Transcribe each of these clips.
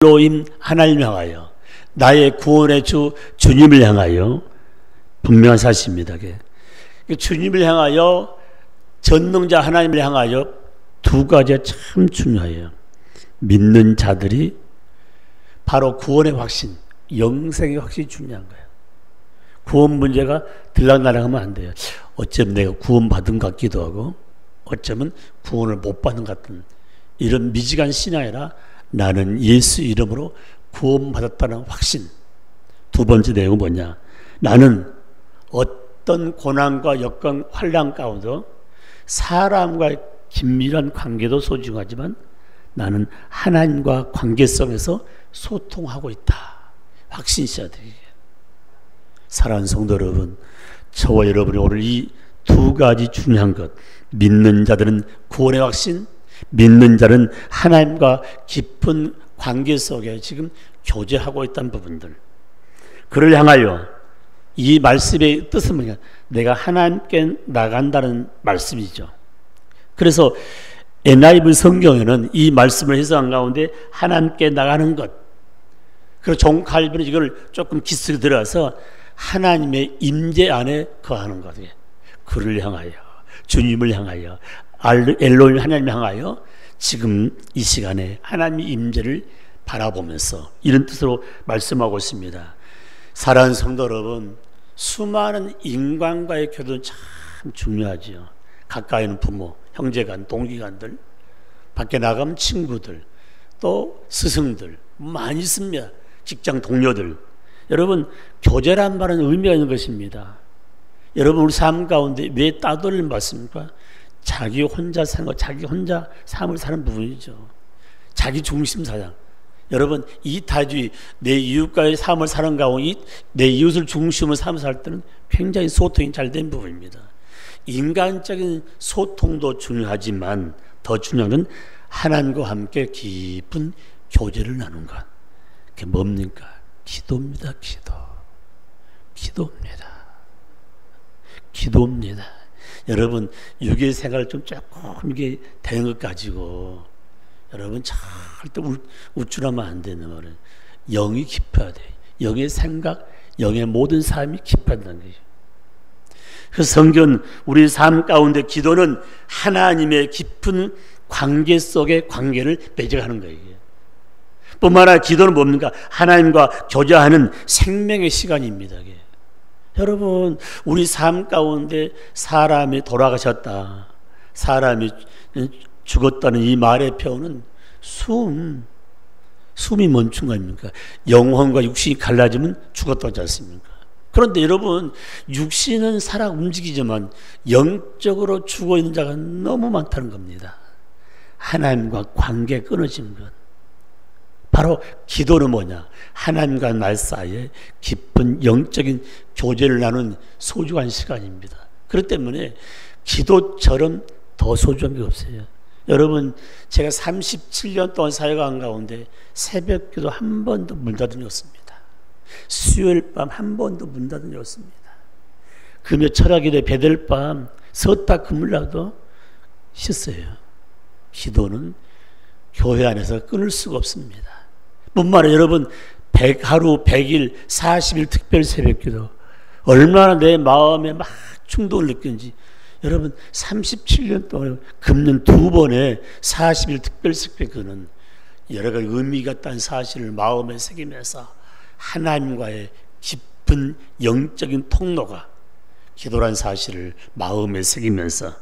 엘로힘 하나님을 향하여, 나의 구원의 주 주님을 향하여 분명한 사실입니다. 주님을 향하여, 전능자 하나님을 향하여 두 가지가 참 중요해요. 믿는 자들이 바로 구원의 확신, 영생의 확신이 중요한 거예요. 구원 문제가 들락날락하면 안 돼요. 어쩌면 내가 구원받은 것 같기도 하고, 어쩌면 구원을 못 받은 것 같은 이런 미지간 신앙이 아니라 나는 예수 이름으로 구원받았다는 확신. 두 번째 내용은 뭐냐? 나는 어떤 고난과 역경, 환난 가운데 사람과의 긴밀한 관계도 소중하지만 나는 하나님과 관계성에서 소통하고 있다. 확신이 있어야 돼요. 사랑하는 성도 여러분, 저와 여러분이 오늘 이 두 가지 중요한 것, 믿는 자들은 구원의 확신, 믿는 자는 하나님과 깊은 관계 속에 지금 교제하고 있다는 부분들, 그를 향하여 이 말씀의 뜻은 뭐냐? 내가 하나님께 나간다는 말씀이죠. 그래서 NIV 성경에는 이 말씀을 해석한 가운데 하나님께 나가는 것, 그리고 종칼빈은 이걸 조금 깊숙이 들어가서 하나님의 임재 안에 거하는 거예요. 그를 향하여, 주님을 향하여, 엘로힘 하나님을 향하여 지금 이 시간에 하나님의 임재를 바라보면서 이런 뜻으로 말씀하고 있습니다. 사랑하는 성도 여러분, 수많은 인간과의 교도는 참 중요하지요. 가까이 있는 부모, 형제간, 동기간들, 밖에 나가면 친구들, 또 스승들 많이 있습니다. 직장 동료들. 여러분, 교제란 말은 의미가 있는 것입니다. 여러분, 우리 삶 가운데 왜 따돌림 받습니까? 자기 혼자 사는 거, 자기 혼자 삶을 사는 부분이죠. 자기 중심 사상. 여러분, 이타주의, 내 이웃과의 삶을 사는 가운데 내 이웃을 중심으로 삶을 살 때는 굉장히 소통이 잘 된 부분입니다. 인간적인 소통도 중요하지만 더 중요한 건 하나님과 함께 깊은 교제를 나눈 것. 그게 뭡니까? 기도입니다. 기도입니다. 여러분, 육의 생활을 좀 조금 이게 되는 것 가지고 여러분 절대 우쭐하면 안 되는 말은 영이 깊어야 돼. 영의 생각, 영의 모든 삶이 깊어야 된다는 거죠. 그래서 성경 우리 삶 가운데 기도는 하나님의 깊은 관계 속의 관계를 맺어가는 거예요. 뿐만 아니라 기도는 뭡니까? 하나님과 교제하는 생명의 시간입니다. 여러분, 우리 삶 가운데 사람이 돌아가셨다, 사람이 죽었다는 이 말의 표현은 숨이 멈춘 거 아닙니까? 영혼과 육신이 갈라지면 죽었다지 않습니까? 그런데 여러분, 육신은 살아 움직이지만 영적으로 죽어 있는 자가 너무 많다는 겁니다. 하나님과 관계 끊어진 것. 바로 기도는 뭐냐? 하나님과 날 사이에 깊은 영적인 교제를 나눈 소중한 시간입니다. 그렇기 때문에 기도처럼 더 소중한 게 없어요. 여러분, 제가 37년 동안 사역한 가운데 새벽 기도 한 번도 문 닫은 적 없습니다. 수요일 밤 한 번도 문 닫은 적 없습니다. 금요 철학기도회 배들밤 섰다 금물라도 쉬었어요. 기도는 교회 안에서 끊을 수가 없습니다. 뿐만 아니라 여러분, 하루 100일 40일 특별 새벽기도 얼마나 내 마음에 막 충동을 느끼는지. 여러분, 37년 동안 금년 2번의 40일 특별 새벽기도는 여러 가지 의미가 있다는 사실을 마음에 새기면서 하나님과의 깊은 영적인 통로가 기도란 사실을 마음에 새기면서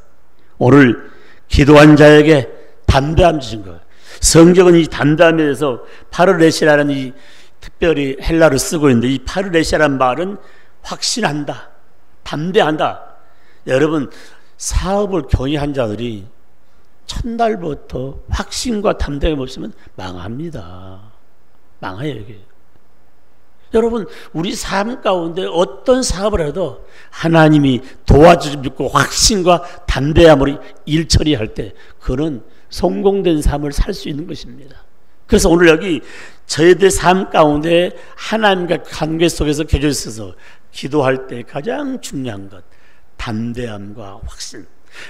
오늘 기도한 자에게 담대함 주신 거예요. 성경은 이 담대함에 대해서 파르레시라는 이 특별히 헬라를 쓰고 있는데, 이 파르레시라는 말은 확신한다, 담대한다. 여러분, 사업을 경영한 자들이 첫날부터 확신과 담대함이 없으면 망합니다. 망해요, 이게. 여러분, 우리 삶 가운데 어떤 사업을 해도 하나님이 도와주시고 믿고 확신과 담대함으로 일 처리할 때 그는 성공된 삶을 살 수 있는 것입니다. 그래서 오늘 여기 저희들 삶 가운데 하나님과 관계 속에서 켜져 있어서 기도할 때 가장 중요한 것, 담대함과 확신.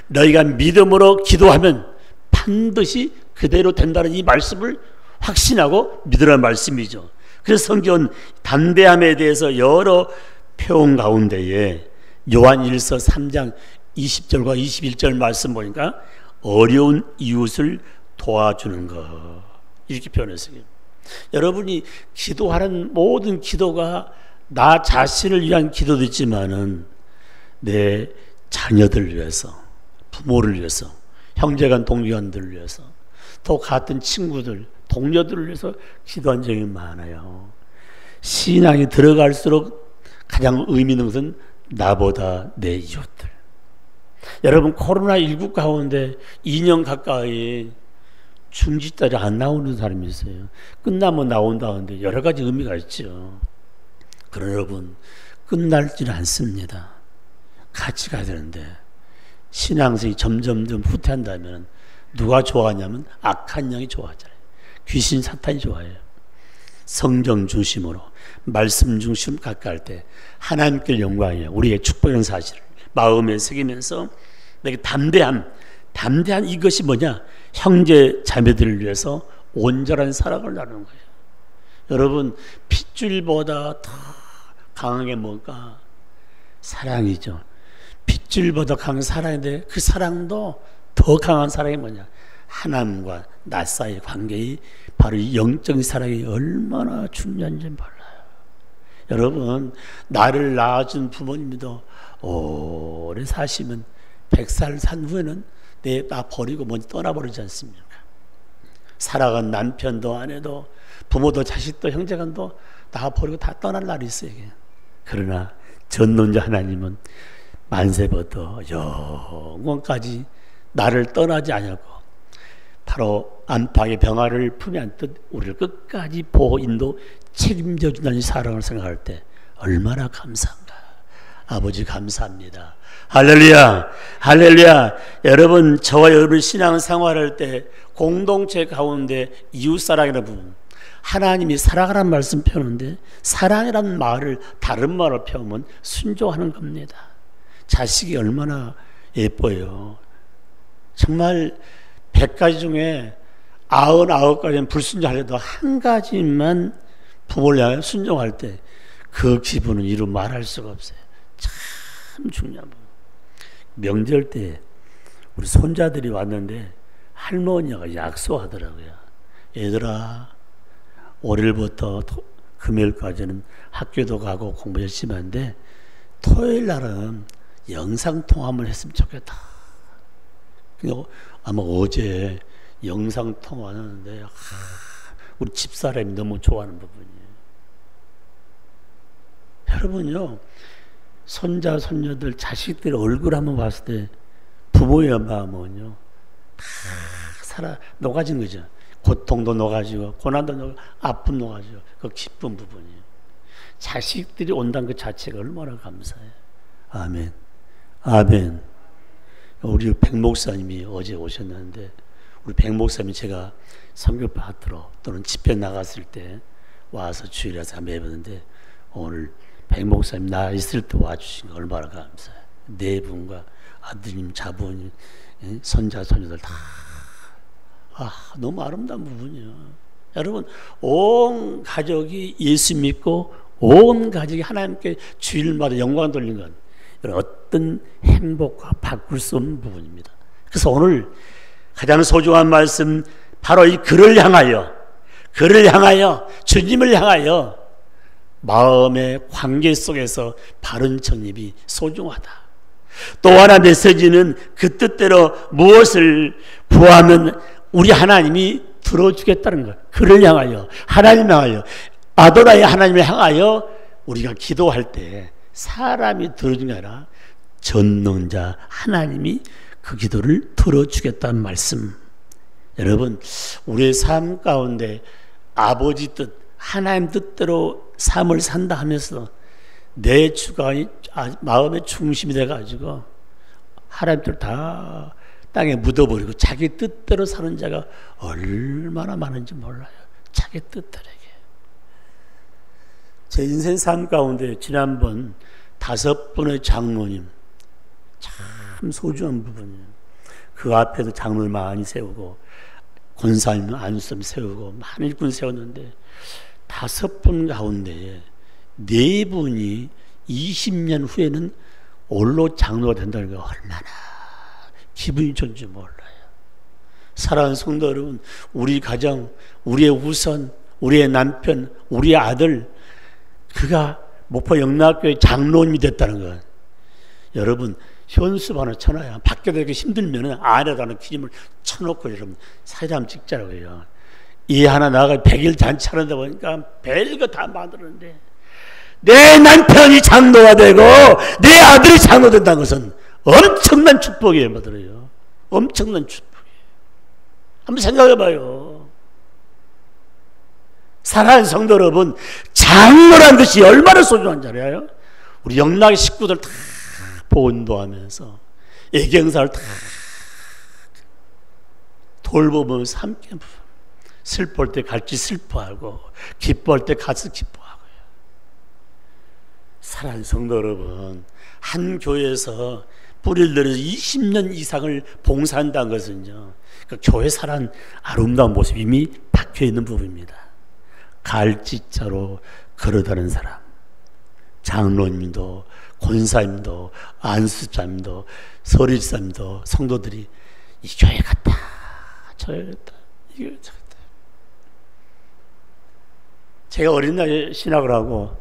너희가 믿음으로 기도하면 반드시 그대로 된다는 이 말씀을 확신하고 믿으라는 말씀이죠. 그래서 성경은 담대함에 대해서 여러 표현 가운데에 요한 1서 3장 20절과 21절 말씀 보니까 어려운 이웃을 도와주는 것 이렇게 표현했어요. 여러분이 기도하는 모든 기도가 나 자신을 위한 기도도 있지만은 내 자녀들을 위해서, 부모를 위해서, 형제간 동료간들을 위해서, 또 같은 친구들, 동료들을 위해서 기도한 적이 많아요. 신앙이 들어갈수록 가장 의미 있는 것은 나보다 내 이웃들. 여러분 코로나19 가운데 2년 가까이 중지달이 안 나오는 사람이 있어요. 끝나면 나온다는데 여러 가지 의미가 있죠. 그러나 여러분 끝날지는 않습니다. 같이 가야 되는데 신앙생이 점점점 후퇴한다면 누가 좋아하냐면 악한 영이 좋아하잖아요. 귀신 사탄이 좋아해요. 성경 중심으로 말씀 중심 가까이 할 때 하나님께 영광이에요. 우리의 축복이라는 사실을 마음에 새기면서 내게 담대한 이것이 뭐냐? 형제 자매들을 위해서 온전한 사랑을 나누는 거예요. 여러분 핏줄보다 더 강한 게 뭘까? 사랑이죠. 핏줄보다 강한 사랑인데 그 사랑도 더 강한 사랑이 뭐냐? 하나님과 나 사이의 관계의 바로 이 영적인 사랑이 얼마나 중요한지 몰라요. 여러분 나를 낳아준 부모님도 오래 사시면 100살 산 후에는 나 버리고 먼저 떠나버리지 않습니까? 살아간 남편도 아내도 부모도 자식도 형제간도 나 버리고 다 떠날 날이 있어요. 그러나 전능자 하나님은 만세부터 영원까지 나를 떠나지 않았고 바로 안팎의 병화를 품에 안듯 우리를 끝까지 보호 인도 책임져 준다는 사랑을 생각할 때 얼마나 감사한가. 아버지 감사합니다. 할렐루야, 할렐루야. 여러분 저와 여러분 신앙생활할 때 공동체 가운데 이웃사랑이라는 부분, 하나님이 사랑하라는 말씀 펴는데 사랑이라는 말을 다른 말로 펴면 순종하는 겁니다. 자식이 얼마나 예뻐요. 정말 100가지 중에 99가지는 불순종하려도 한 가지만 부모를 향해 순종할 때 그 기분은 이루 말할 수가 없어요. 참 중요한 부분. 명절 때 우리 손자들이 왔는데 할머니가 약속하더라고요. 얘들아 월요일부터 금요일까지는 학교도 가고 공부 열심히 하는데 토요일 날은 영상통화를 했으면 좋겠다. 아마 어제 영상통화를 하는데 우리 집사람이 너무 좋아하는 부분이에요. 여러분요 손자 손녀들 자식들 얼굴 한번 봤을 때 부모의 마음은요 다 녹아진 거죠. 고통도 녹아지고 고난도 녹아지고 아픔 녹아지고 그 기쁜 부분이에요. 자식들이 온다는 그 자체가 얼마나 감사해요. 아멘, 아멘. 우리 백 목사님이 어제 오셨는데 우리 백 목사님이 제가 선교 받으러 또는 집회 나갔을 때 와서 주일에서 한번 해봤는데 오늘 백 목사님 나 있을 때 와주신 거 얼마나 감사해요. 네 분과 아드님, 자부님, 손자, 손녀들 다 너무 아름다운 부분이에요. 여러분 온 가족이 예수 믿고 온 가족이 하나님께 주일마다 영광 돌린 건 어떤 행복과 바꿀 수 없는 부분입니다. 그래서 오늘 가장 소중한 말씀 바로 이 그를 향하여 주님을 향하여 마음의 관계 속에서 바른 정립이 소중하다. 또 하나 메시지는 그 뜻대로 무엇을 구하면 우리 하나님이 들어주겠다는 것. 그를 향하여 하나님을 향하여 아도라의 하나님을 향하여 우리가 기도할 때 사람이 들어주는 게 아니라 전능자 하나님이 그 기도를 들어주겠다는 말씀. 여러분 우리의 삶 가운데 아버지 뜻 하나님 뜻대로 삶을 산다 하면서 내 주관이 마음의 중심이 돼가지고 하나님 뜻을 다 땅에 묻어버리고 자기 뜻대로 사는 자가 얼마나 많은지 몰라요. 자기 뜻대로게. 제 인생 삶 가운데 지난번 5번의 장로님 참 소중한 부분이에요. 그 앞에서 장로를 많이 세우고 권사님, 안수섬 세우고 많은 일꾼 세웠는데 5분 가운데 4분이 20년 후에는 올로 장로가 된다는 게 얼마나 기분이 좋은지 몰라요. 사랑하는 성도 여러분, 우리 가정, 우리의 우선, 우리의 남편, 우리의 아들, 그가 목포 영락교회 장로님이 됐다는 것. 여러분, 현수 하나 쳐놔야 밖에 되기 힘들면 안에다 하는 기름을 쳐놓고 여러분 사진 찍자고요. 이 하나 나가 100일 잔치 하는데 보니까 별거 다 만들었는데 내 남편이 장로가 되고 내 아들이 장로 된다는 것은 엄청난 축복이에요. 뭐들어요? 엄청난 축복이에요. 한번 생각해봐요. 사랑하는 성도 여러분, 장로란 것이 얼마나 소중한지 알아요? 우리 영락의 식구들 다 보온도하면서 애경사를 다 돌보면서 함께 슬퍼할 때 같이 슬퍼하고 기뻐할 때 같이 기뻐하고요. 사랑하는 성도 여러분, 한 교회에서 뿌리를 내려서 20년 이상을 봉사한다는 것은요, 그 교회 사랑 아름다운 모습이 이미 박혀 있는 부분입니다. 갈지자로 걸어다니는 사람, 장로님도 권사님도 안수자님도 서리사님도 성도들이 이 교회 같다, 저 교회 같다, 이 교회 같다. 제가 어린 나이에 신학을 하고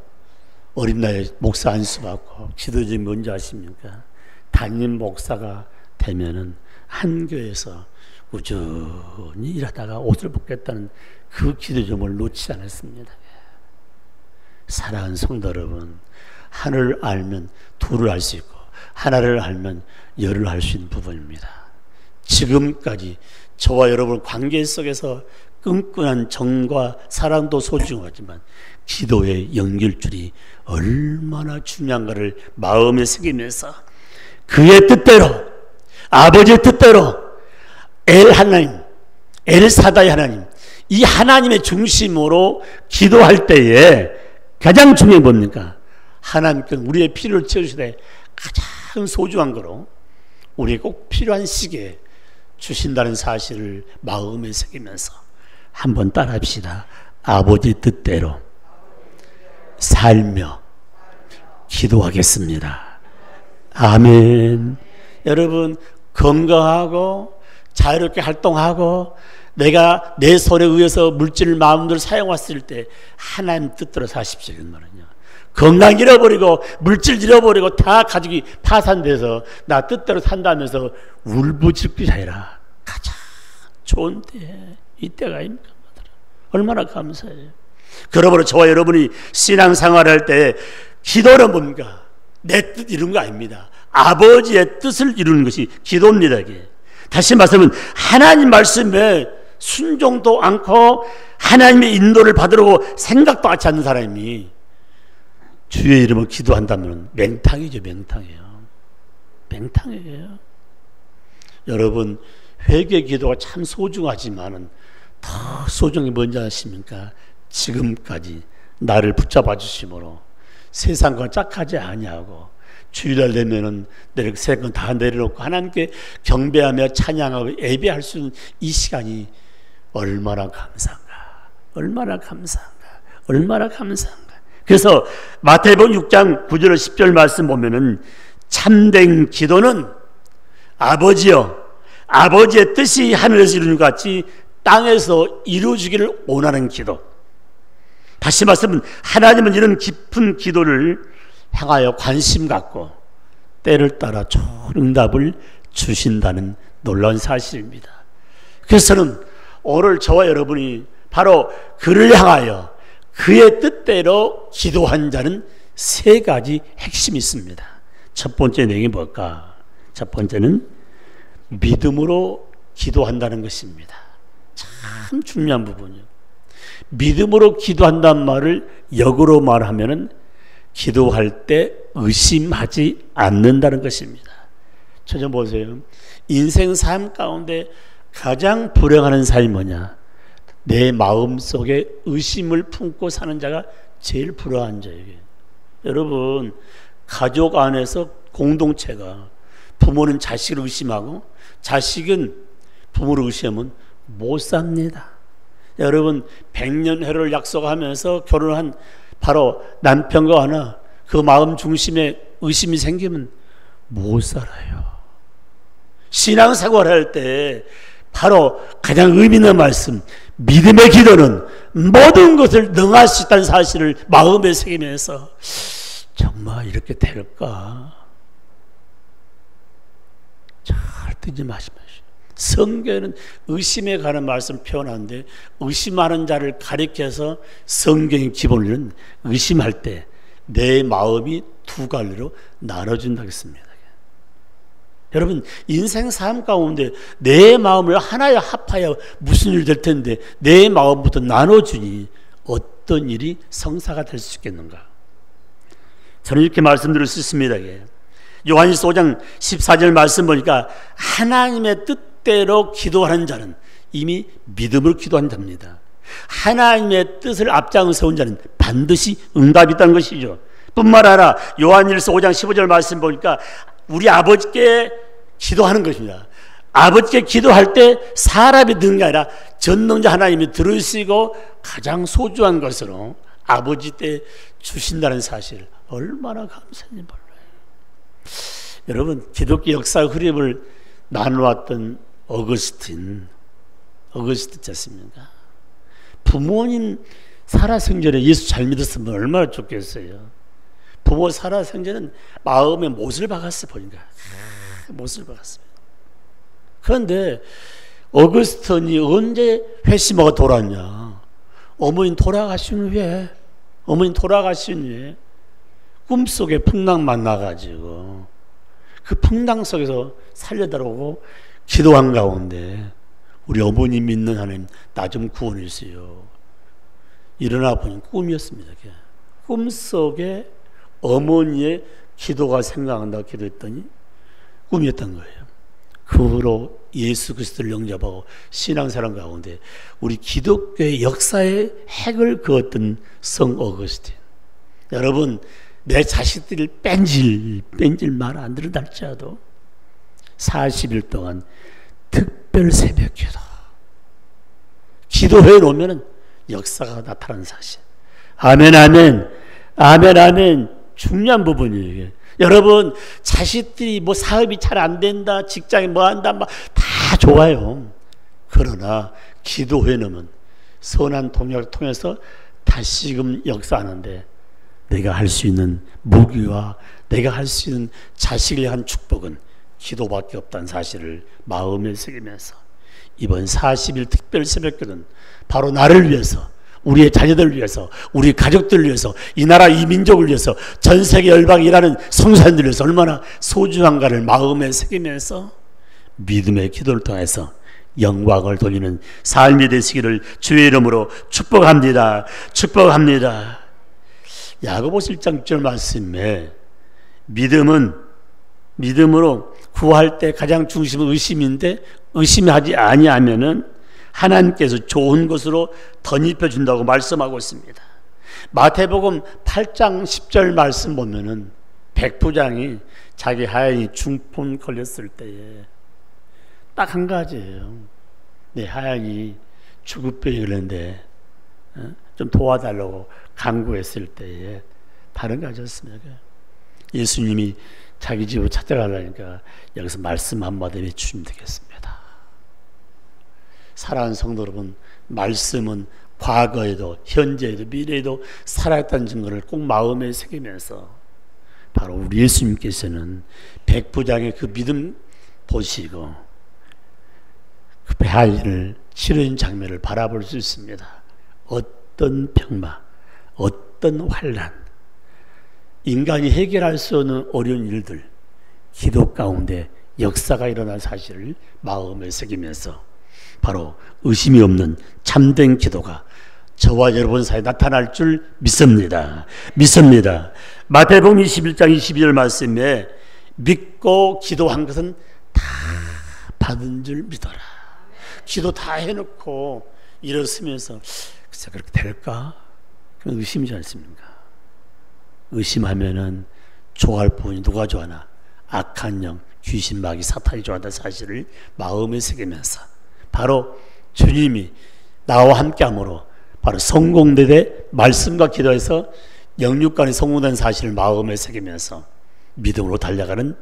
어린 나이에 목사 안수 받고 기도중이 뭔지 아십니까? 담임 목사가 되면은 한 교회에서 꾸준히 일하다가 옷을 벗겠다는 그 기도점을 놓지 않았습니다. 사랑하는 성도 여러분, 하나를 알면 둘을 알 수 있고 하나를 알면 열을 알 수 있는 부분입니다. 지금까지 저와 여러분 관계 속에서 끈끈한 정과 사랑도 소중하지만 기도의 연결줄이 얼마나 중요한가를 마음에 새기면서 그의 뜻대로, 아버지의 뜻대로 엘 하나님, 엘 사다의 하나님, 이 하나님의 중심으로 기도할 때에 가장 중요한 게 뭡니까? 하나님께서 우리의 필요를 채우시되 가장 소중한 거로 우리에게 꼭 필요한 시기에 주신다는 사실을 마음에 새기면서 한번 따라합시다. 아버지 뜻대로 살며 기도하겠습니다. 아멘. 여러분, 건강하고 자유롭게 활동하고 내가 내 손에 의해서 물질을 마음대로 사용했을 때 하나님 뜻대로 사십시오. 이런 말은요. 건강 잃어버리고 물질 잃어버리고 다 가족이 파산돼서 나 뜻대로 산다면서 울부짖기 아니라 가장 좋은 때, 이때가 아닙니까? 얼마나 감사해요. 그러므로 저와 여러분이 신앙생활을 할 때 기도는 뭡니까? 내 뜻 이루는 거 아닙니다. 아버지의 뜻을 이루는 것이 기도입니다. 이게. 다시 말하면 하나님 말씀에 순종도 않고 하나님의 인도를 받으려고 생각도 하지 않는 사람이 주의 이름을 기도한다면 맹탕이죠. 맹탕이에요. 맹탕이에요. 여러분, 회개 기도가 참 소중하지만은 더 소중한 게 뭔지 아십니까? 지금까지 나를 붙잡아 주심으로 세상과 짝하지 아니하고 주일날 되면은 새 건 다 내려놓고 하나님께 경배하며 찬양하고 예배할 수 있는 이 시간이 얼마나 감사한가, 얼마나 감사한가, 얼마나 감사한가. 그래서 마태복음 6장 9절 10절 말씀 보면은 참된 기도는 아버지여, 아버지의 뜻이 하늘에서 이루는 것 같이 땅에서 이루어지기를 원하는 기도. 다시 말하면 하나님은 이런 깊은 기도를 향하여 관심 갖고 때를 따라 좋은 응답을 주신다는 놀라운 사실입니다. 그래서 저는 오늘 저와 여러분이 바로 그를 향하여 그의 뜻대로 기도한 자는 3가지 핵심이 있습니다. 첫 번째 내용이 뭘까? 첫 번째는 믿음으로 기도한다는 것입니다. 참 중요한 부분이요. 믿음으로 기도한다는 말을 역으로 말하면은 기도할 때 의심하지 않는다는 것입니다. 저 좀 보세요. 인생 삶 가운데 가장 불행한 삶이 뭐냐? 내 마음속에 의심을 품고 사는 자가 제일 불행한 자예요. 여러분, 가족 안에서 공동체가 부모는 자식을 의심하고 자식은 부모를 의심하면 못 삽니다. 여러분 100년 약속하면서 결혼한 바로 남편과 하나 그 마음 중심에 의심이 생기면 못 살아요. 신앙생활 할 때 바로 가장 의미 있는 말씀, 믿음의 기도는 모든 것을 능할 수 있다는 사실을 마음에 새기면서 정말 이렇게 될까? 절대 마시마시오. 성경에는 의심에 관한 말씀 표현하는데 의심하는 자를 가리켜서 성경의 기본은 의심할 때 내 마음이 두 갈래로 나눠진다고 했습니다. 여러분 인생 삶 가운데 내 마음을 하나에 합하여 무슨 일이 될 텐데 내 마음부터 나눠주니 어떤 일이 성사가 될 수 있겠는가? 저는 이렇게 말씀드릴 수 있습니다. 요한일서 5장 14절 말씀 보니까 하나님의 뜻대로 기도하는 자는 이미 믿음으로 기도한답니다. 하나님의 뜻을 앞장을 세운 자는 반드시 응답이 있다는 것이죠. 뿐만 아니라 요한일서 5장 15절 말씀 보니까 우리 아버지께 기도하는 것입니다. 아버지께 기도할 때 사람이 듣는 게 아니라 전능자 하나님이 들으시고 가장 소중한 것으로 아버지 때 주신다는 사실 얼마나 감사한지 몰라요. 여러분 기독교 역사 흐름을 나누었던 어거스틴 있지 않습니까? 부모님 살아생전에 예수 잘 믿었으면 얼마나 좋겠어요. 부모 살아생전에는 마음에 못을 박았어요. 보니까 못을 박았어요. 그런데 어거스틴이 언제 회심하고 돌아왔냐? 어머니 돌아가신 후에 꿈속에 풍랑 만나가지고 그 풍랑 속에서 살려달라고 기도한 가운데 우리 어머니 믿는 하나님 나 좀 구원해 주세요. 일어나 보니 꿈이었습니다. 꿈속에 어머니의 기도가 생각난다고 기도했더니 꿈이었던 거예요. 그 후로 예수 그리스도를 영접하고 신앙생활 가운데 우리 기독교의 역사의 핵을 그었던 성 어거스틴. 여러분 내 자식들이 뺀질 말 안 들은다 할지라도 40일 동안 특별 새벽 기도해 놓으면 역사가 나타나는 사실. 아멘 아멘 아멘 아멘. 중요한 부분이에요. 여러분 자식들이 뭐 사업이 잘 안 된다, 직장이 뭐 한다, 다 좋아요. 그러나 기도해 놓으면 선한 통역을 통해서 다시금 역사하는데 내가 할 수 있는 무기와 내가 할 수 있는 자식을 위한 축복은 기도밖에 없다는 사실을 마음에 새기면서 이번 40일 특별 새벽기도는 바로 나를 위해서, 우리의 자녀들을 위해서, 우리 가족들을 위해서, 이 나라 이 민족을 위해서, 전 세계 열방에 일하는 성도들을 위해서 얼마나 소중한가를 마음에 새기면서 믿음의 기도를 통해서 영광을 돌리는 삶이 되시기를 주의 이름으로 축복합니다. 축복합니다. 야고보서 1장 6절 말씀에 믿음으로 구할 때 가장 중심은 의심인데 의심하지 아니하면은 하나님께서 좋은 것으로 덧입혀 준다고 말씀하고 있습니다. 마태복음 8장 10절 말씀 보면은 백부장이 자기 하얀이 중풍 걸렸을 때에 딱 한 가지예요. 내 하얀이 죽을병이 걸렸는데 좀 도와달라고 간구했을 때에 다른 가지였습니다. 예수님이 자기 집으로 찾아가려니까 여기서 말씀 한마디 해주시면 되겠습니다. 사랑하는 성도 여러분, 말씀은 과거에도 현재에도 미래에도 살아있다는 증거를 꼭 마음에 새기면서 바로 우리 예수님께서는 백부장의 그 믿음 보시고 그 배아이를 치료인 장면을 바라볼 수 있습니다. 어떤 병마, 어떤 환난, 인간이 해결할 수 없는 어려운 일들, 기도 가운데 역사가 일어난 사실을 마음에 새기면서 바로 의심이 없는 참된 기도가 저와 여러분 사이에 나타날 줄 믿습니다. 마태복음 21장 22절 말씀에 믿고 기도한 것은 다 받은 줄 믿어라. 기도 다 해놓고 일어서면서 글쎄 그렇게 될까? 그건 의심이지 않습니까? 의심하면은 좋아할 분이 누가 좋아하나? 악한 영, 귀신, 마귀, 사탄이 좋아한다는 사실을 마음에 새기면서 바로 주님이 나와 함께함으로 바로 성공되되 말씀과 기도에서 영육간이 성공된 사실을 마음에 새기면서 믿음으로 달려가는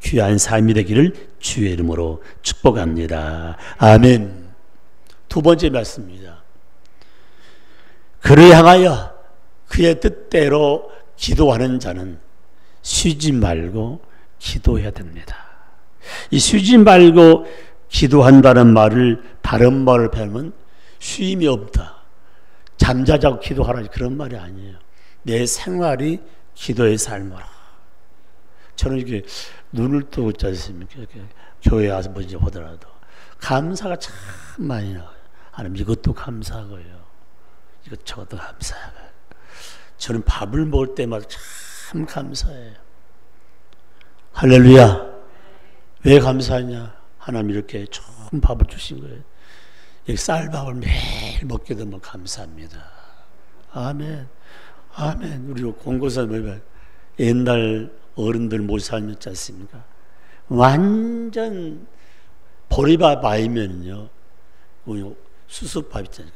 귀한 삶이 되기를 주의 이름으로 축복합니다. 아멘. 두 번째 말씀입니다. 그를 향하여 그의 뜻대로 기도하는 자는 쉬지 말고 기도해야 됩니다. 이 쉬지 말고 기도한다는 말을 다른 말을 배우면 쉼이 없다, 잠자자고 기도하라, 그런 말이 아니에요. 내 생활이 기도의 삶이라. 저는 이렇게 눈을 뜨고 있지 않습니까? 교회 와서 먼저 보더라도 감사가 참 많이 나와요. 하나님 이것도 감사하고요, 이것저것도 감사하고요. 저는 밥을 먹을 때마다 참 감사해요. 할렐루야. 왜 감사하냐? 하나님 이렇게 좋은 밥을 주신 거예요. 여기 쌀밥을 매일 먹게 되면 감사합니다. 아멘. 아멘. 우리 공고사 옛날 어른들 모시았지 않습니까? 완전 보리밥 아니면요, 수수밥 있잖아요.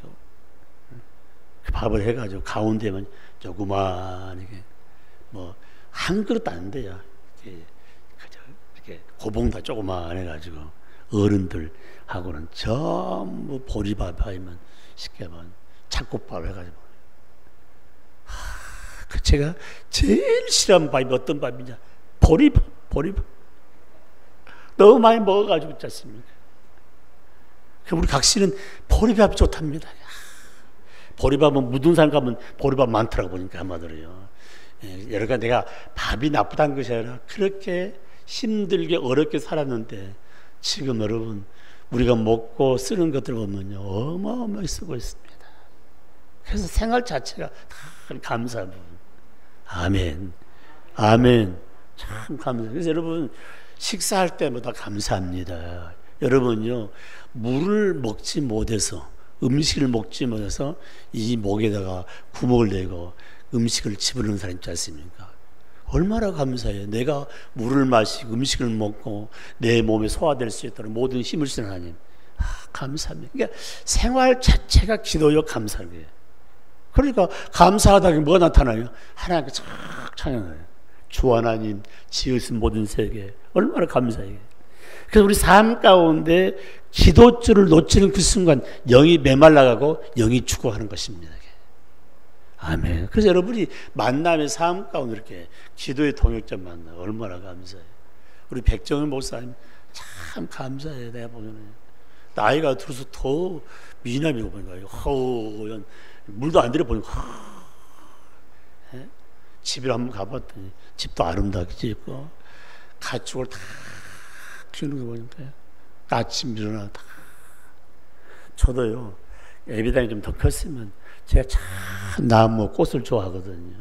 그 밥을 해가지고 가운데만 조그만하게 뭐 한 그릇 안 돼요. 이렇게 고봉다 조그만 해가지고 어른들하고는 전부 보리밥 아니면 쉽게 말하면 잡곡밥 해가지고. 그 제가 제일 싫어하는 밥이 어떤 밥이냐? 보리밥. 너무 많이 먹어가지고 있지 않습니까? 우리 각시는 보리밥이 좋답니다. 보리밥은 묻은 산 가면 보리밥 많더라고 보니까 한마디로요. 여러가 내가 밥이 나쁘다는 것이 아니라 그렇게 힘들게 어렵게 살았는데 지금 여러분 우리가 먹고 쓰는 것들 보면요 어마어마하게 쓰고 있습니다. 그래서 생활 자체가 다 감사한 부분. 아멘. 아멘. 참 감사해요. 그래서 여러분 식사할 때마다 감사합니다. 여러분요 물을 먹지 못해서 음식을 먹지 못해서 이 목에다가 구멍을 내고 음식을 집어넣는 사람 있지 않습니까? 얼마나 감사해요. 내가 물을 마시고 음식을 먹고 내 몸에 소화될 수 있도록 모든 힘을 주는 하나님, 감사합니다. 그러니까 생활 자체가 기도요 감사해요. 그러니까 감사하다 뭐가 나타나요? 하나님께 쫙 찬양해요. 주 하나님 지으신 모든 세계 얼마나 감사해요. 그래서 우리 삶 가운데 기도줄을 놓치는 그 순간 영이 메말라가고 영이 죽어가는 것입니다. 아멘. 그래서 여러분이 만남의 삶 가운데 이렇게 기도의 동역자 만나 얼마나 감사해요. 우리 백정일 목사님 참 감사해요. 내가 보면은 나이가 들어서 더 미남이고 보니까 허연 물도 안 들여보니까 집에 한번 가봤더니 집도 아름답게 짓고 가축을 다 키우는 거 보니까 아침 일어나 다. 저도요 예비당이 좀 더 컸으면 제가 참 나무 꽃을 좋아하거든요.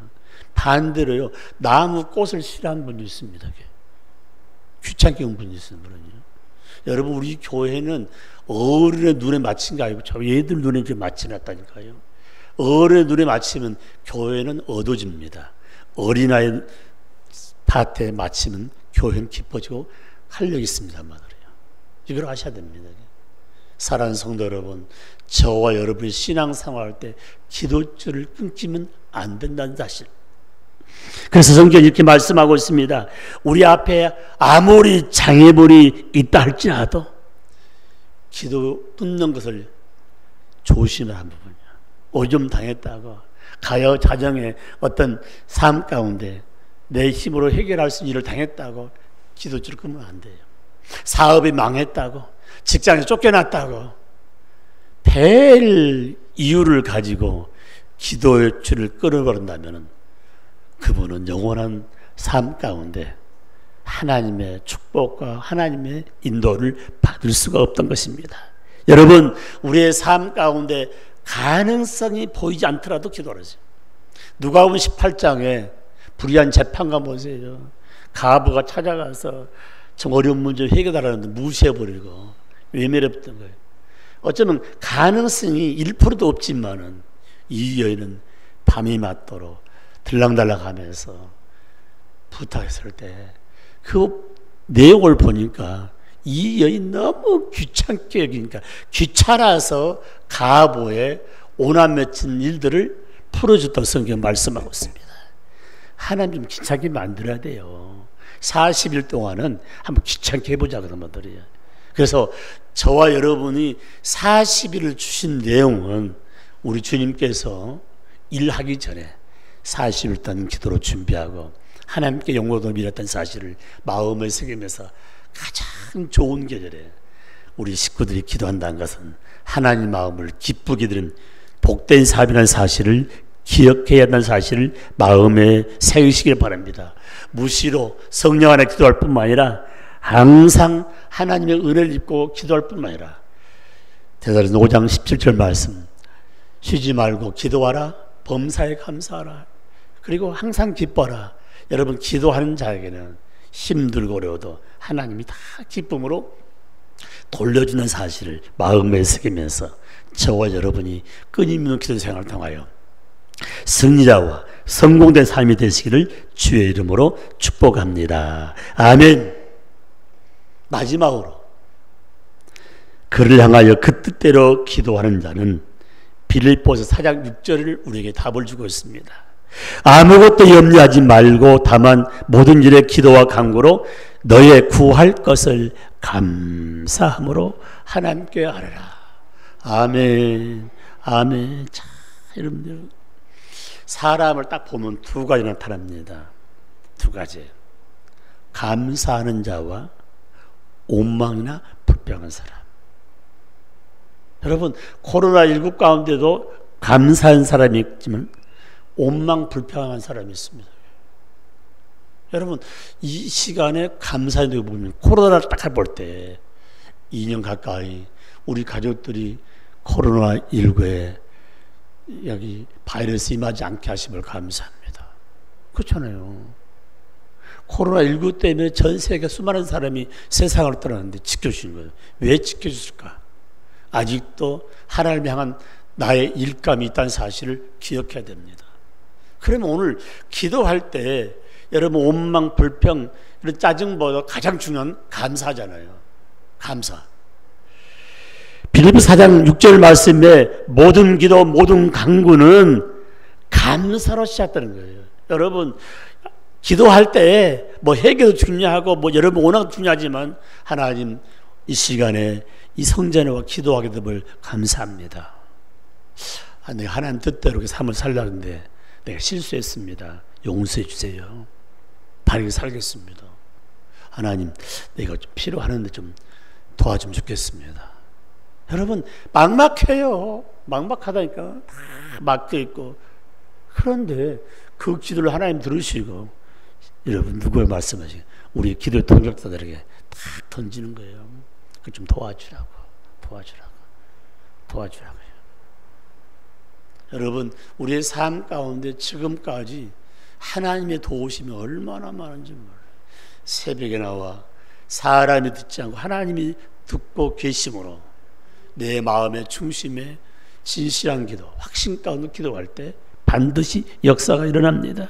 반대로요 나무 꽃을 싫어하는 분이 있습니다. 귀찮게 온 분이 있어요. 여러분 우리 교회는 어른의 눈에 맞춘 게 아니고 저 얘들 눈에 이제 맞춰놨다니까요. 어른의 눈에 맞추면 교회는 어두워집니다. 어린아이 밭에 맞추면 교회는 기뻐지고 활력이 있습니다. 말이에요. 이걸 아셔야 됩니다. 사랑하는 성도 여러분, 저와 여러분이 신앙생활할 때 기도줄을 끊기면 안 된다는 사실. 그래서 성경이 이렇게 말씀하고 있습니다. 우리 앞에 아무리 장애물이 있다 할지라도 기도 끊는 것을 조심하는 부분이야. 오점 당했다고 가여 자정에 어떤 삶 가운데 내 힘으로 해결할 수 있는 일을 당했다고 기도줄을 끊으면 안 돼요. 사업이 망했다고, 직장에서 쫓겨났다고 별 이유를 가지고 기도의 줄을 끊어버린다면 그분은 영원한 삶 가운데 하나님의 축복과 하나님의 인도를 받을 수가 없던 것입니다. 여러분 우리의 삶 가운데 가능성이 보이지 않더라도 기도를 하세요. 누가복음 18장에 불의한 재판관 보세요. 가부가 찾아가서 좀 어려운 문제 해결하라는데 무시해버리고 외면했던 거예요. 어쩌면 가능성이 1%도 없지만은 이 여인은 밤이 맞도록 들락달락 하면서 부탁했을 때 그 내용을 보니까 이 여인 너무 귀찮게 여기니까 귀찮아서 가보에 오남 맺힌 일들을 풀어줬다고 성경 말씀하고 있습니다. 하나님 좀 귀찮게 만들어야 돼요. 40일 동안은 한번 귀찮게 해보자 그런 분들이에요. 그래서 저와 여러분이 40일을 주신 내용은 우리 주님께서 일하기 전에 40일 동안 기도로 준비하고 하나님께 영광을 빌었던 사실을 마음에 새기면서 가장 좋은 계절에 우리 식구들이 기도한다는 것은 하나님 마음을 기쁘게 드린 복된 삶이라는 사실을 기억해야 한다는 사실을 마음에 새기시길 바랍니다. 무시로 성령 안에 기도할 뿐만 아니라 항상 하나님의 은혜를 입고 기도할 뿐만 아니라 데살로니가 5장 17절 말씀, 쉬지 말고 기도하라, 범사에 감사하라, 그리고 항상 기뻐하라. 여러분, 기도하는 자에게는 힘들고 어려워도 하나님이 다 기쁨으로 돌려주는 사실을 마음에 새기면서 저와 여러분이 끊임없는 기도 생활을 통하여 승리자와 성공된 삶이 되시기를 주의 이름으로 축복합니다. 아멘. 마지막으로 그를 향하여 그 뜻대로 기도하는 자는 빌립보서 4장 6절을 우리에게 답을 주고 있습니다. 아무것도 염려하지 말고 다만 모든 일에 기도와 간구로 너의 구할 것을 감사함으로 하나님께 아뢰라. 아멘. 아멘. 자, 여러분들, 사람을 딱 보면 두 가지 나타납니다. 두 가지. 감사하는 자와 원망이나 불평한 사람. 여러분, 코로나19 가운데도 감사한 사람이 있지만 원망 불평한 사람이 있습니다. 여러분, 이 시간에 감사한 데 보면 코로나를 딱 볼 때 2년 가까이 우리 가족들이 코로나19에 여기 바이러스 임하지 않게 하심을 감사합니다. 그렇잖아요. 코로나19 때문에 전 세계 수많은 사람이 세상을 떠났는데 지켜주신 거예요. 왜 지켜줬을까? 아직도 하나님 향한 나의 일감이 있다는 사실을 기억해야 됩니다. 그러면 오늘 기도할 때 여러분 원망, 불평, 이런 짜증보다 가장 중요한 감사잖아요. 감사. 빌립보 4장 6절 말씀에 모든 기도, 모든 간구는 감사로 시작되는 거예요. 여러분, 기도할 때 뭐 회개도 중요하고 뭐 여러분 워낙 중요하지만 하나님 이 시간에 이 성전에와 기도하게 됨을 감사합니다. 내가 하나님 뜻대로 삶을 살려는데 내가 실수했습니다. 용서해 주세요. 바르게 살겠습니다. 하나님, 내가 좀 필요하는데 좀 도와주면 좋겠습니다. 여러분, 막막해요. 막막하다니까. 다 막혀있고. 그런데 그 기도를 하나님 들으시고 여러분 누구를 말씀하시고 우리 기도의 동역자들에게 딱 던지는 거예요. 그 좀 도와주라고요. 여러분, 우리의 삶 가운데 지금까지 하나님의 도우심이 얼마나 많은지 몰라요. 새벽에 나와 사람이 듣지 않고 하나님이 듣고 계심으로 내 마음의 중심에 진실한 기도, 확신 가운데 기도할 때 반드시 역사가 일어납니다.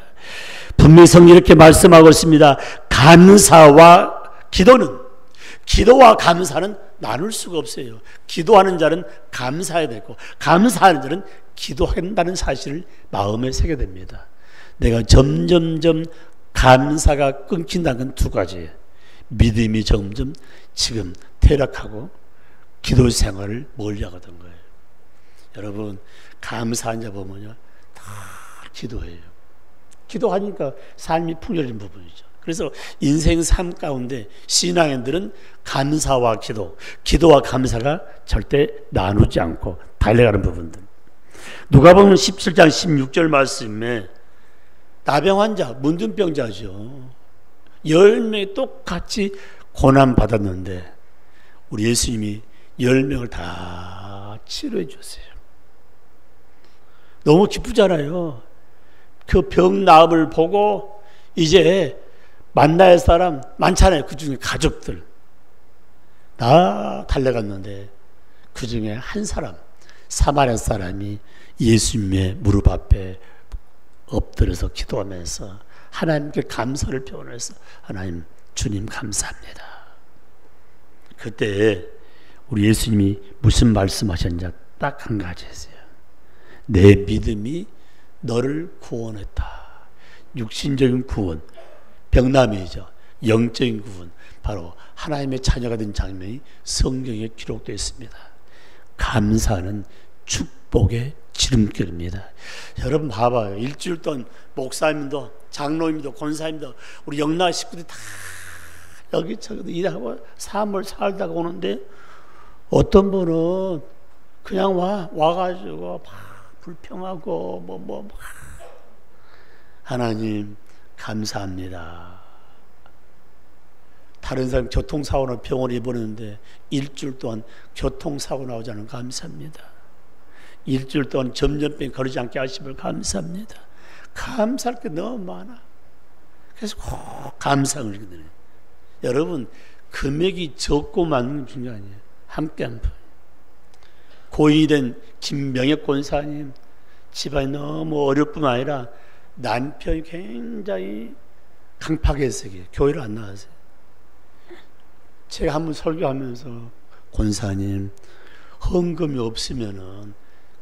분명히 성경이 이렇게 말씀하고 있습니다. 감사와 기도와 감사는 나눌 수가 없어요. 기도하는 자는 감사해야 되고 감사하는 자는 기도한다는 사실을 마음에 새게 됩니다. 내가 점점점 감사가 끊긴다는 건 두 가지예요. 믿음이 점점 지금 퇴락하고 기도 생활을 멀리하거든 거예요. 여러분, 감사한 자 보면요, 다 기도해요. 기도하니까 삶이 풍요로운 부분이죠. 그래서 인생 삶 가운데 신앙인들은 감사와 기도와 감사가 절대 나누지 않고 달려가는 부분들. 누가복음 17장 16절 말씀에 나병 환자, 문둥병자죠. 10명이 똑같이 고난 받았는데 우리 예수님이 10명을 다 치료해 주세요. 너무 기쁘잖아요. 그 병 나음을 보고 이제 만나야 할 사람 많잖아요. 그 중에 가족들 다 달려갔는데 그 중에 한 사람, 사마리아 사람이 예수님의 무릎 앞에 엎드려서 기도하면서 하나님께 감사를 표현해서 하나님, 주님 감사합니다. 그때 우리 예수님이 무슨 말씀하셨냐? 딱 한 가지 했어요. 내 믿음이 너를 구원했다. 육신적인 구원, 병남이죠. 영적인 구원, 바로 하나님의 자녀가 된 장면이 성경에 기록되어 있습니다. 감사는 축복의 지름길입니다. 여러분 봐봐요. 일주일 동안 목사님도 장로님도 권사님도 우리 영나 식구들이 다 여기 저기 일하고 삶을 살다가 오는데 어떤 분은 그냥 와가지고 막 불평하고 하나님 감사합니다. 다른 사람 교통사고나 병원에 입원했는데 일주일 동안 교통사고 나오지 않으면 감사합니다. 일주일 동안 전염병 걸리지 않게 하심을 감사합니다. 감사할 게 너무 많아. 그래서 꼭 감사를 하게 되네. 여러분, 금액이 적고 많은 게 중요한 게 아니에요. 함께 한 분. 고인이 된 김명혁 권사님 집안이 너무 어려울 뿐만 아니라 남편이 굉장히 강팍했어요. 교회를 안 나가세요. 제가 한번 설교하면서 권사님 헌금이 없으면은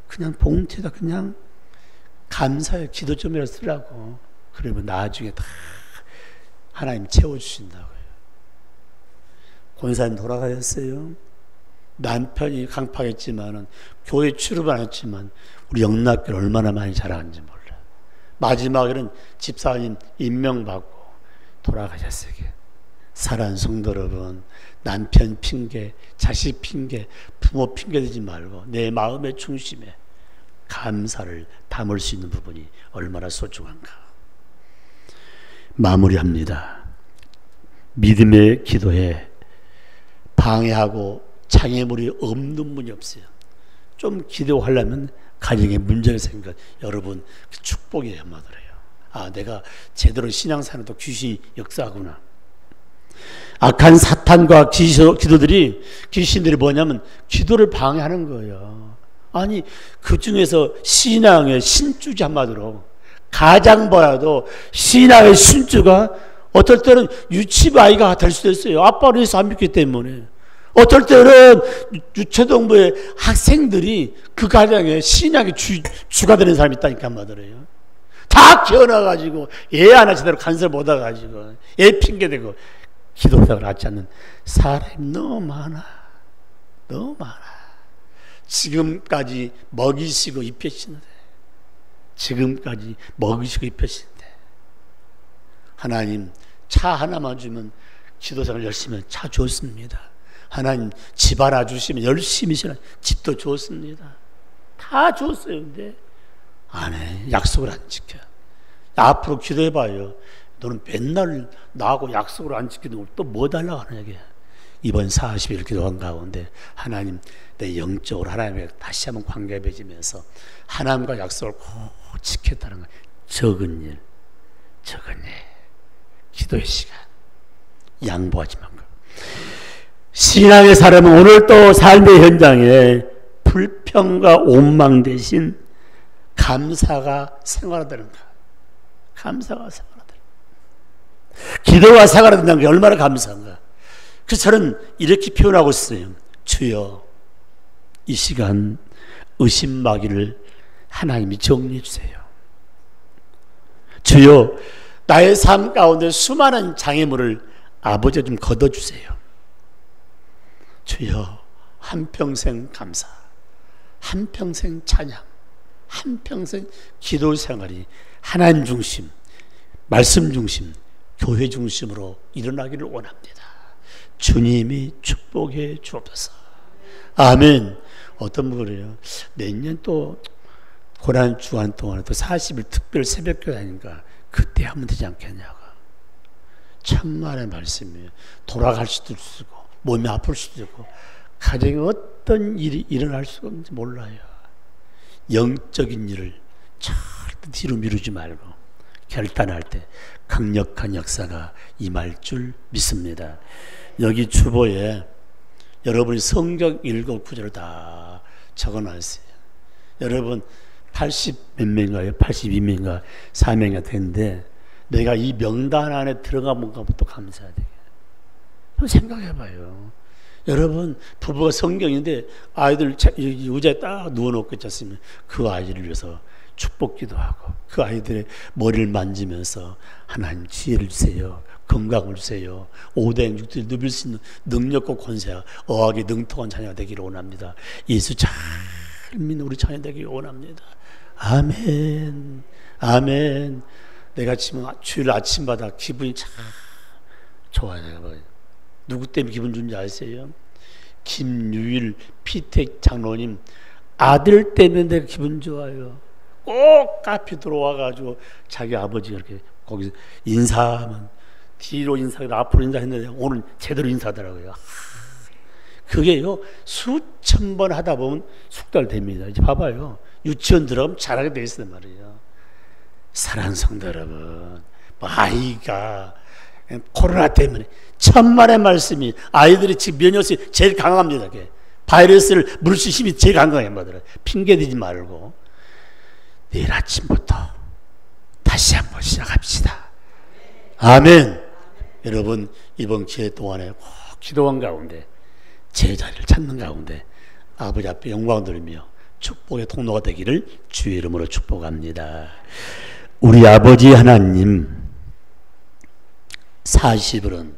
그냥 봉투에다 그냥 감사의 기도 좀이라 쓰라고. 그러면 나중에 다 하나님 채워주신다고요. 권사님 돌아가셨어요. 남편이 강팍했지만은 교회 출입 안 했지만 우리 영락교를 얼마나 많이 자라는지 몰라. 마지막에는 집사님 임명받고 돌아가셨어요. 사랑하는 성도 여러분, 남편 핑계, 자식 핑계, 부모 핑계 대지 말고 내 마음의 중심에 감사를 담을 수 있는 부분이 얼마나 소중한가. 마무리합니다. 믿음의 기도에 방해하고 장애물이 없는 분이 없어요. 좀 기도하려면 가정에 문제가 생겨. 여러분, 축복이에요. 한마디로요. 아, 내가 제대로 신앙생활도 귀신이 역사하구나. 악한 사탄과 귀신들이 뭐냐면 기도를 방해하는 거예요. 아니, 그 중에서 신앙의 신주지, 한마디로 가장 보여도 신앙의 신주가 어떨 때는 유치부 아이가 될 수도 있어요. 아빠를 해서 안 믿기 때문에. 어떨 때는 유초등부의 학생들이 그 가정에 신앙의 주가 되는 사람이 있다니까, 한마디로요. 다 키워놔가지고 애 하나 제대로 간섭 못해가지고 애 핑계대고 기도생활을 하지 않는 사람이 너무 많아. 너무 많아. 지금까지 먹이시고 입히시는데, 지금까지 먹이시고 입히시는데, 하나님 차 하나만 주면 기도생활 열심히 차 줬습니다. 하나님 집 하나 주시면 열심히 집도 줬습니다. 다 줬어요. 근데 안 해. 약속을 안 지켜. 앞으로 기도해봐요. 너는 맨날 나하고 약속을 안 지키는 걸 또 뭐 달라고 하는 얘기야. 이번 40일 기도한 가운데 하나님, 내 영적으로 하나님과 다시 한번 관계에 맺으면서 하나님과 약속을 꼭 지켰다는 거야. 적은 일, 기도의 시간 양보하지 말고. 신앙의 사람은 오늘 또 삶의 현장에 불평과 원망 대신 감사가 생활화되는 거야. 감사가 생활화되는 거야. 기도가 생활화된다는 게 얼마나 감사한가. 그래서 저는 이렇게 표현하고 있어요. 주여, 이 시간 의심마귀를 하나님이 정리해 주세요. 주여, 나의 삶 가운데 수많은 장애물을 아버지가 좀 걷어주세요. 주여, 한평생 감사, 한평생 찬양, 한평생 기도 생활이 하나님 중심, 말씀 중심, 교회 중심으로 일어나기를 원합니다. 주님이 축복해 주옵소서. 아멘. 어떤 분 그래요? 내년 또 고난 주간 동안에 또 40일 특별 새벽교회 하니까 그때 하면 되지 않겠냐고. 천만의 말씀이에요. 돌아갈 수도 있고 몸이 아플 수도 있고 가정에 어떤 일이 일어날 수가 없는지 몰라요. 영적인 일을 절대 뒤로 미루지 말고 결단할 때 강력한 역사가 임할 줄 믿습니다. 여기 주보에 여러분이 성경 읽을 구절을 다 적어놨어요. 여러분 80 몇 명인가요? 82명인가 4명이 됐는데 내가 이 명단 안에 들어가 본 것부터 감사해야 되겠어요. 한번 생각해봐요. 여러분, 부부가 성경인데 아이들 의자에 딱 누워놓고 있지 않습니까? 그 아이들을 위해서 축복기도 하고 그 아이들의 머리를 만지면서 하나님 지혜를 주세요, 건강을 주세요, 5대 6대 누빌 수 있는 능력과 권세와 어하게 능통한 자녀가 되기를 원합니다. 예수 잘 믿는 우리 자녀 되기를 원합니다. 아멘, 아멘. 내가 지금 주일 아침마다 기분이 참 좋아요. 누구 때문에 기분 좋은지 아세요? 김유일 피택 장로님 아들 때문에 내가 기분 좋아요. 꼭 카페 들어와가지고 자기 아버지가 이렇게 거기서 인사하면 뒤로 인사하고 앞으로 인사했는데 오늘 제대로 인사하더라고요. 그게요 수천 번 하다 보면 숙달됩니다. 이제 봐봐요. 유치원 들어가면 잘하게 돼 있단 말이에요. 사랑하는 성도 여러분, 아이가 코로나 때문에 천만의 말씀이 아이들이 지금 면역력이 제일 강합니다. 이게. 바이러스를 물수 힘이 제일 강하게 만들어요. 핑계대지 말고 내일 아침부터 다시 한번 시작합시다. 아멘. 여러분, 이번 기회 동안에 꼭 기도한 가운데 제자리를 찾는 가운데 아버지 앞에 영광 돌리며 축복의 통로가 되기를 주의 이름으로 축복합니다. 우리 아버지 하나님, 40일은